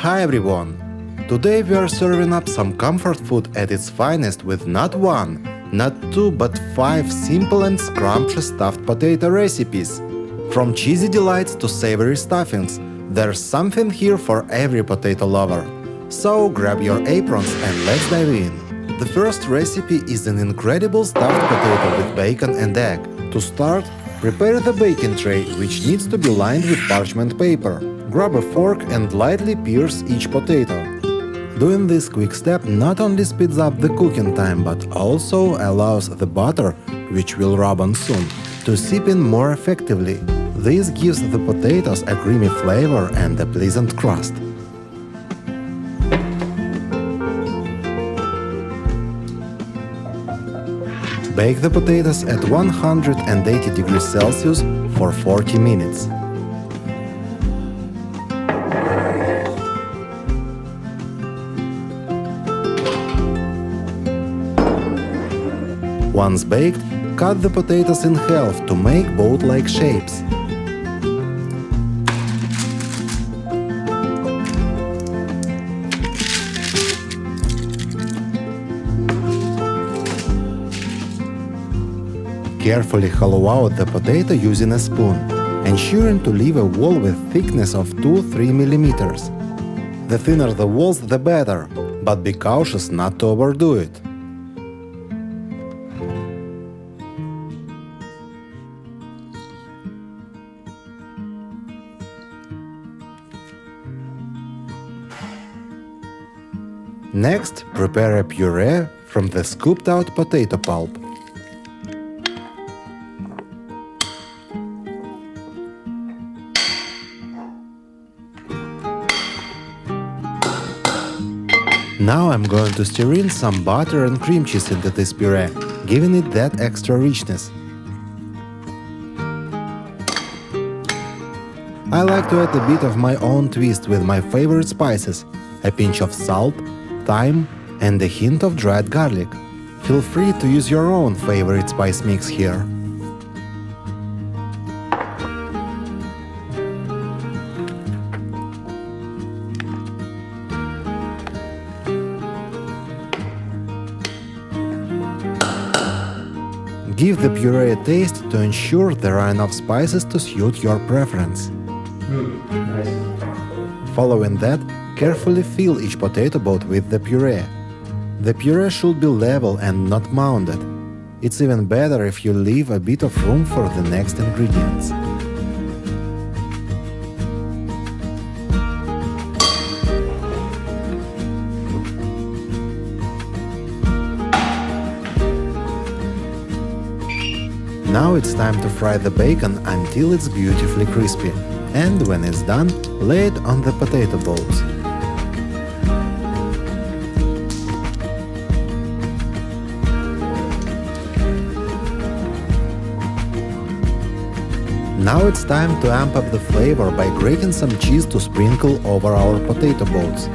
Hi everyone! Today we are serving up some comfort food at its finest with not one, not two, but 5 simple and scrumptious stuffed potato recipes. From cheesy delights to savory stuffings, there's something here for every potato lover. So grab your aprons and let's dive in. The first recipe is an incredible stuffed potato with bacon and egg. To start, prepare the baking tray, which needs to be lined with parchment paper. Grab a fork and lightly pierce each potato. Doing this quick step not only speeds up the cooking time, but also allows the butter, which will rub on soon, to seep in more effectively. This gives the potatoes a creamy flavor and a pleasant crust. Bake the potatoes at 180 degrees Celsius for 40 minutes. Once baked, cut the potatoes in half to make boat-like shapes. Carefully hollow out the potato using a spoon, ensuring to leave a wall with thickness of 2-3 mm. The thinner the walls, the better, but be cautious not to overdo it. Next, prepare a puree from the scooped-out potato pulp. Now I'm going to stir in some butter and cream cheese into this puree, giving it that extra richness. I like to add a bit of my own twist with my favorite spices, a pinch of salt, thyme, and a hint of dried garlic. Feel free to use your own favorite spice mix here. Give the puree a taste to ensure there are enough spices to suit your preference. Nice. Following that, carefully fill each potato boat with the puree. The puree should be level and not mounded. It's even better if you leave a bit of room for the next ingredients. Now it's time to fry the bacon until it's beautifully crispy, and when it's done, lay it on the potato balls. Now it's time to amp up the flavor by grating some cheese to sprinkle over our potato balls.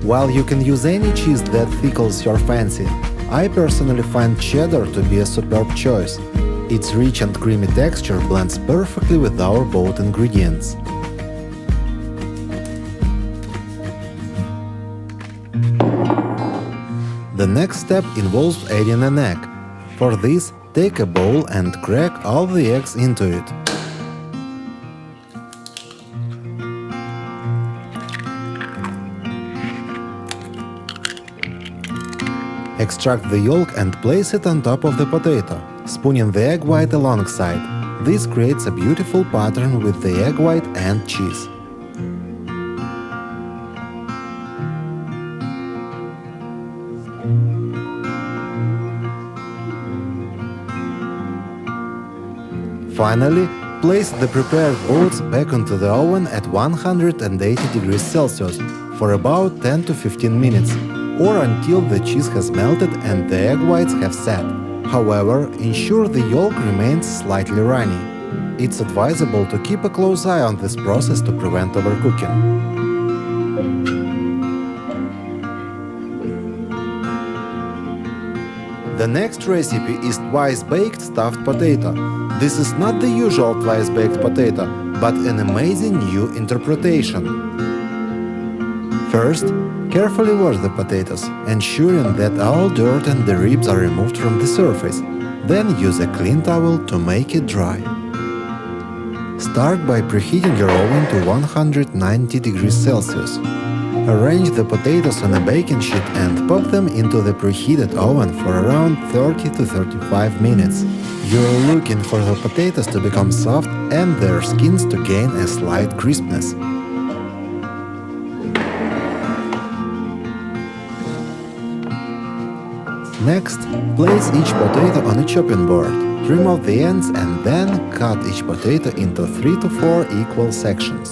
While you can use any cheese that tickles your fancy, I personally find cheddar to be a superb choice. Its rich and creamy texture blends perfectly with our boat ingredients. The next step involves adding an egg. For this, take a bowl and crack all the eggs into it. Extract the yolk and place it on top of the potato, spooning the egg white alongside. This creates a beautiful pattern with the egg white and cheese. Finally, place the prepared boats back into the oven at 180 degrees Celsius for about 10 to 15 minutes, or until the cheese has melted and the egg whites have set. However, ensure the yolk remains slightly runny. It's advisable to keep a close eye on this process to prevent overcooking. The next recipe is twice-baked stuffed potato. This is not the usual twice-baked potato, but an amazing new interpretation. First, carefully wash the potatoes, ensuring that all dirt and the ribs are removed from the surface. Then use a clean towel to make it dry. Start by preheating your oven to 190 degrees Celsius. Arrange the potatoes on a baking sheet and pop them into the preheated oven for around 30 to 35 minutes. You're looking for the potatoes to become soft and their skins to gain a slight crispness. Next, place each potato on a chopping board. Trim off the ends and then cut each potato into 3 to 4 equal sections.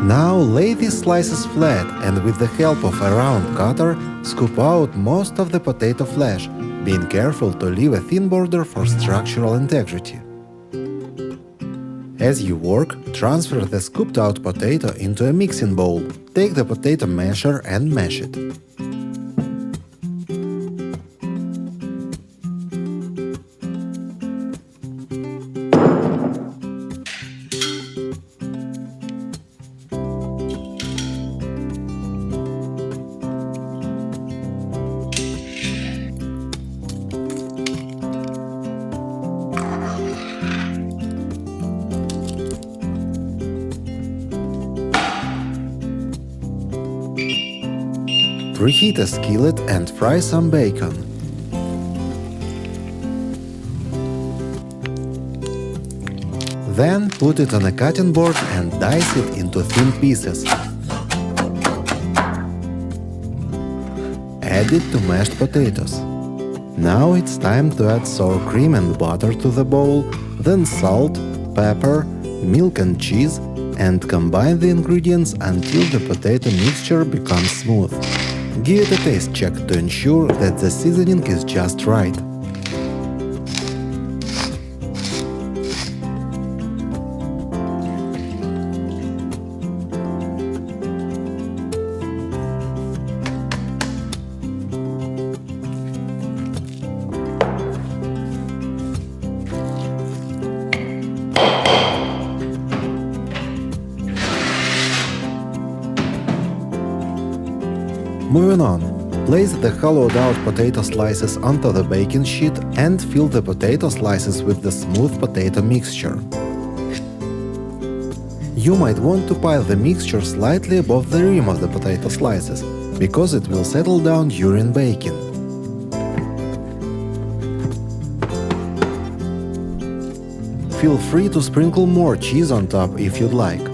Now lay these slices flat and with the help of a round cutter, scoop out most of the potato flesh, being careful to leave a thin border for structural integrity. As you work, transfer the scooped out potato into a mixing bowl. Take the potato masher and mash it. Preheat a skillet and fry some bacon. Then put it on a cutting board and dice it into thin pieces. Add it to mashed potatoes. Now it's time to add sour cream and butter to the bowl, then salt, pepper, milk and cheese, and combine the ingredients until the potato mixture becomes smooth. Give it a taste check to ensure that the seasoning is just right. Moving on, place the hollowed out potato slices onto the baking sheet and fill the potato slices with the smooth potato mixture. You might want to pile the mixture slightly above the rim of the potato slices, because it will settle down during baking. Feel free to sprinkle more cheese on top if you'd like.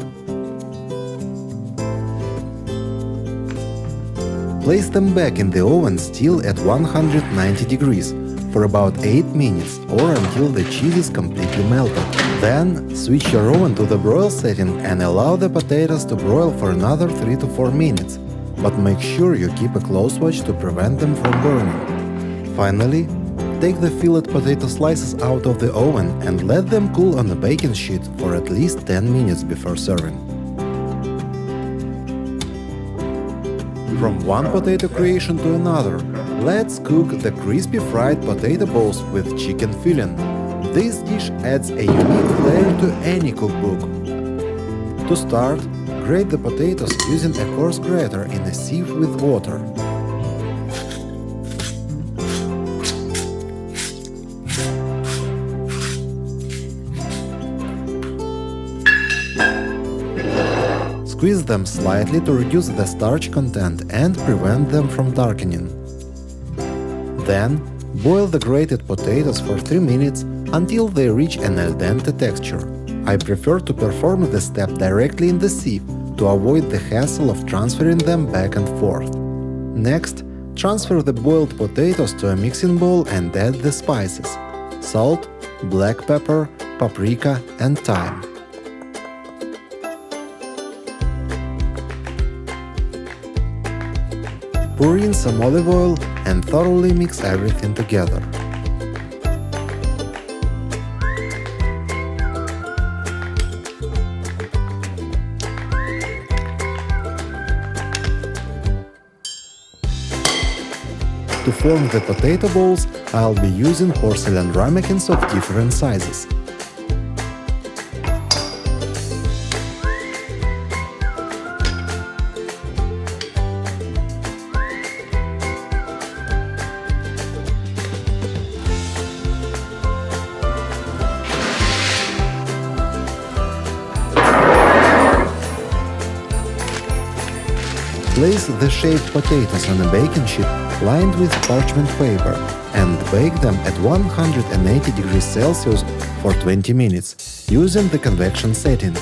Place them back in the oven still at 190 degrees for about 8 minutes or until the cheese is completely melted. Then switch your oven to the broil setting and allow the potatoes to broil for another 3 to 4 minutes, but make sure you keep a close watch to prevent them from burning. Finally, take the fillet potato slices out of the oven and let them cool on the baking sheet for at least 10 minutes before serving. From one potato creation to another, let's cook the crispy fried potato balls with chicken filling. This dish adds a unique flavor to any cookbook. To start, grate the potatoes using a coarse grater in a sieve with water. Squeeze them slightly to reduce the starch content and prevent them from darkening. Then, boil the grated potatoes for 3 minutes until they reach an al dente texture. I prefer to perform this step directly in the sieve to avoid the hassle of transferring them back and forth. Next, transfer the boiled potatoes to a mixing bowl and add the spices: salt, black pepper, paprika, and thyme. Pour in some olive oil and thoroughly mix everything together. To form the potato balls, I'll be using porcelain ramekins of different sizes. Place the shaved potatoes on a baking sheet lined with parchment paper and bake them at 180 degrees Celsius for 20 minutes using the convection setting.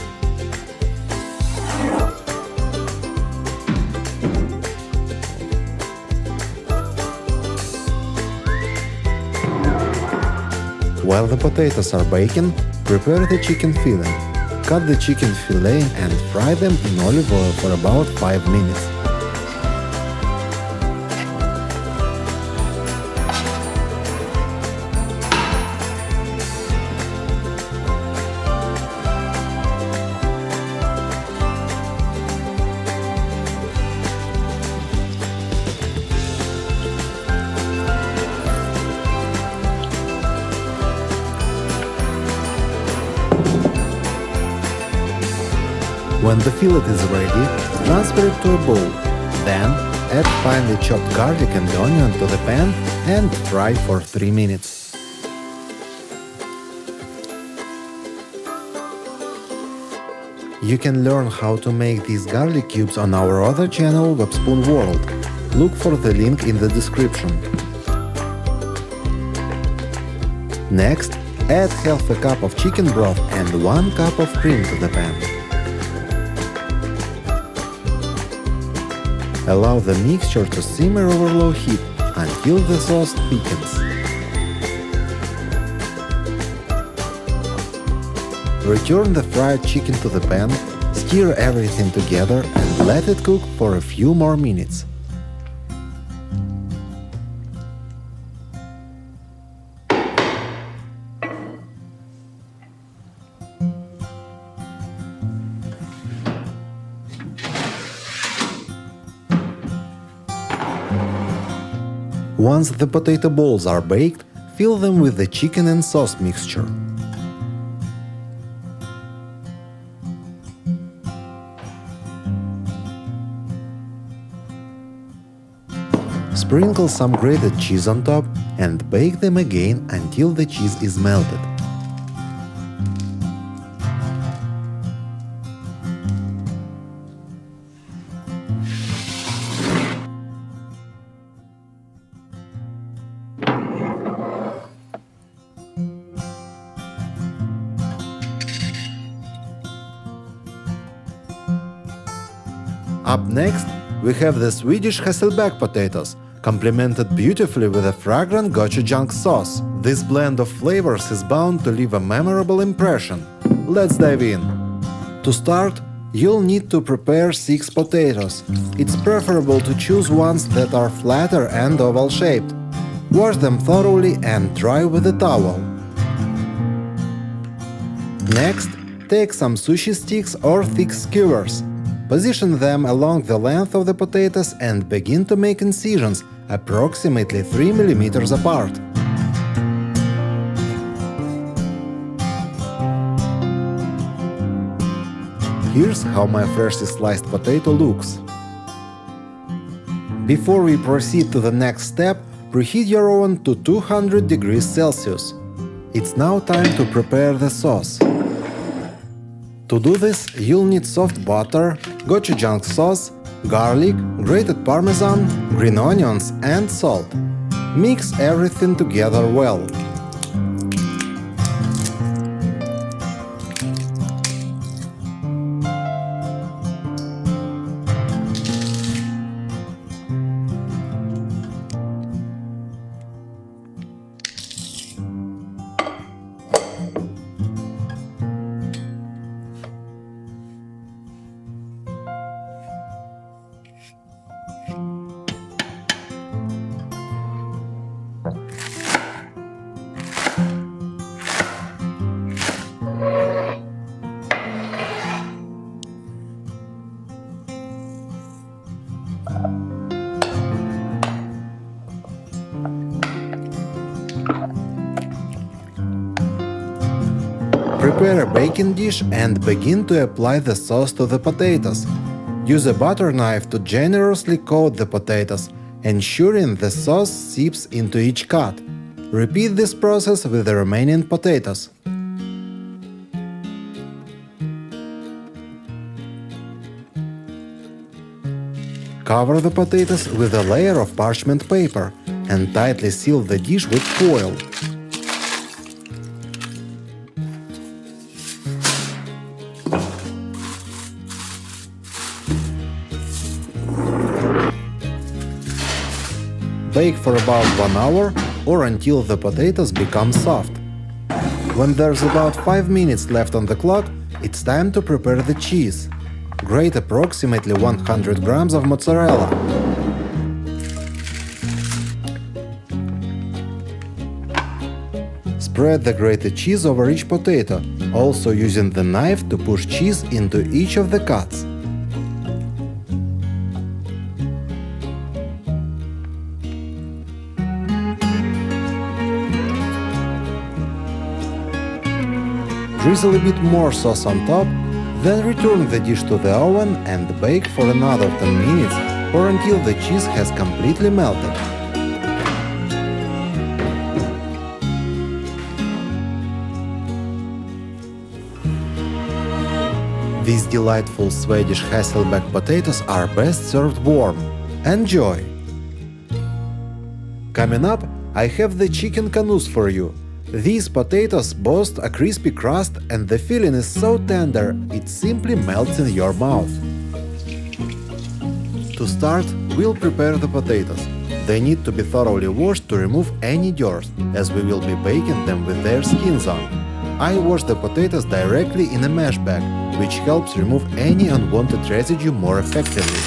While the potatoes are baking, prepare the chicken filling. Cut the chicken fillet and fry them in olive oil for about 5 minutes. When the fillet is ready, transfer it to a bowl. Then, add finely chopped garlic and onion to the pan and fry for 3 minutes. You can learn how to make these garlic cubes on our other channel, WEBSPOON World. Look for the link in the description. Next, add half a cup of chicken broth and 1 cup of cream to the pan. Allow the mixture to simmer over low heat until the sauce thickens. Return the fried chicken to the pan, stir everything together and let it cook for a few more minutes. Once the potato balls are baked, fill them with the chicken and sauce mixture. Sprinkle some grated cheese on top and bake them again until the cheese is melted. Up next, we have the Swedish Hasselback potatoes, complemented beautifully with a fragrant gochujang sauce. This blend of flavors is bound to leave a memorable impression. Let's dive in. To start, you'll need to prepare 6 potatoes. It's preferable to choose ones that are flatter and oval-shaped. Wash them thoroughly and dry with a towel. Next, take some sushi sticks or thick skewers. Position them along the length of the potatoes and begin to make incisions approximately 3 mm apart. Here's how my freshly sliced potato looks. Before we proceed to the next step, preheat your oven to 200 degrees Celsius. It's now time to prepare the sauce. To do this, you'll need soft butter, gochujang sauce, garlic, grated parmesan, green onions and salt. Mix everything together well. Prepare a baking dish and begin to apply the sauce to the potatoes. Use a butter knife to generously coat the potatoes, ensuring the sauce seeps into each cut. Repeat this process with the remaining potatoes. Cover the potatoes with a layer of parchment paper and tightly seal the dish with foil. Bake for about 1 hour or until the potatoes become soft. When there's about 5 minutes left on the clock, it's time to prepare the cheese. Grate approximately 100 grams of mozzarella. Spread the grated cheese over each potato, also using the knife to push cheese into each of the cuts. Drizzle a bit more sauce on top, then return the dish to the oven and bake for another 10 minutes or until the cheese has completely melted. These delightful Swedish Hasselback potatoes are best served warm. Enjoy! Coming up, I have the chicken canoes for you. These potatoes boast a crispy crust and the filling is so tender it simply melts in your mouth. To start, we'll prepare the potatoes. They need to be thoroughly washed to remove any dirt, as we will be baking them with their skins on. I wash the potatoes directly in a mesh bag, which helps remove any unwanted residue more effectively.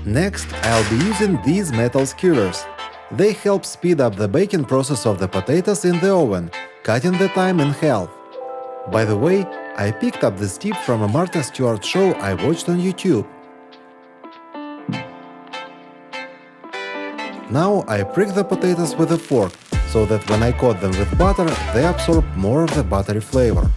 Next, I'll be using these metal skewers. They help speed up the baking process of the potatoes in the oven, cutting the time in half. By the way, I picked up this tip from a Martha Stewart show I watched on YouTube. Now I prick the potatoes with a fork, so that when I coat them with butter, they absorb more of the buttery flavor.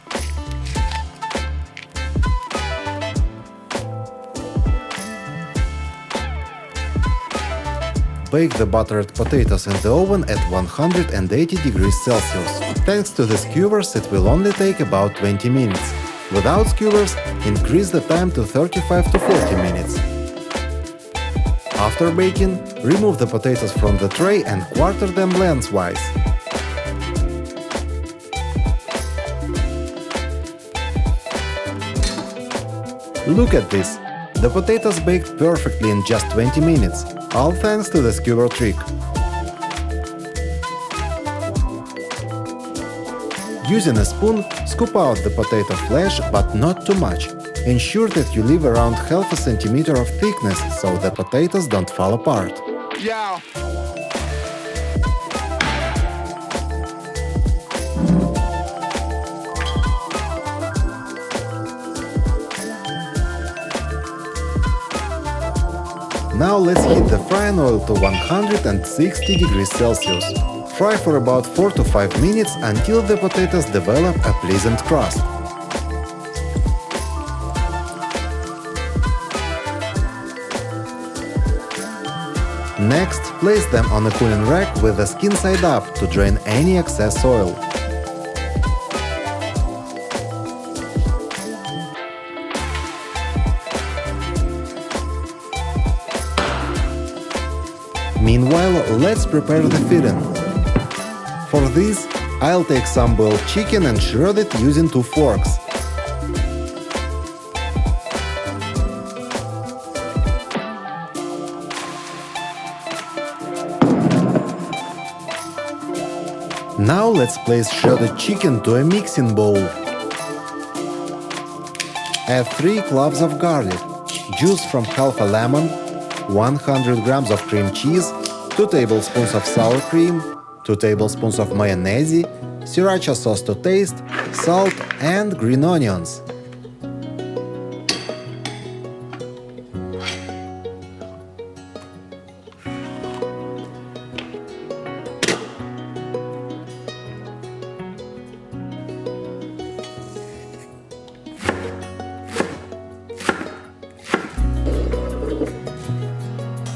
Bake the buttered potatoes in the oven at 180 degrees Celsius. Thanks to the skewers, it will only take about 20 minutes. Without skewers, increase the time to 35 to 40 minutes. After baking, remove the potatoes from the tray and quarter them lengthwise. Look at this! The potatoes baked perfectly in just 20 minutes, all thanks to the skewer trick. Using a spoon, scoop out the potato flesh, but not too much. Ensure that you leave around half a centimeter of thickness so the potatoes don't fall apart. Yeah. Now let's heat the frying oil to 160 degrees Celsius. Fry for about 4 to 5 minutes until the potatoes develop a pleasant crust. Next, place them on a cooling rack with the skin side up to drain any excess oil. Meanwhile, let's prepare the filling. For this, I'll take some boiled chicken and shred it using 2 forks. Now let's place shredded chicken to a mixing bowl. Add 3 cloves of garlic, juice from half a lemon, 100 grams of cream cheese, 2 tablespoons of sour cream, 2 tablespoons of mayonnaise, sriracha sauce to taste, salt and green onions.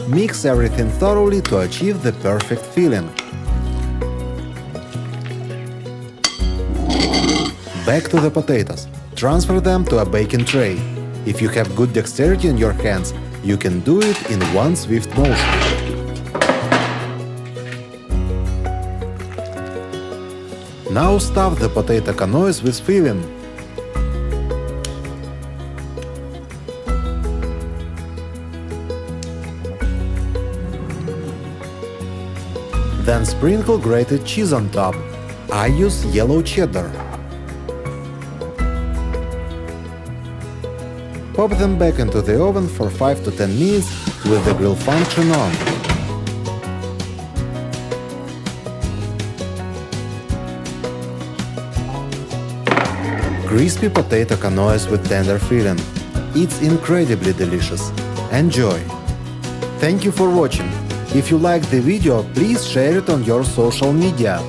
Mix everything thoroughly to achieve the perfect filling. Back to the potatoes. Transfer them to a baking tray. If you have good dexterity in your hands, You can do it in one swift motion. Now stuff the potato canoes with filling. Then sprinkle grated cheese on top. I use yellow cheddar. Pop them back into the oven for 5 to 10 minutes with the grill function on. Crispy potato canoes with tender filling. It's incredibly delicious. Enjoy! Thank you for watching. If you liked the video, please share it on your social media.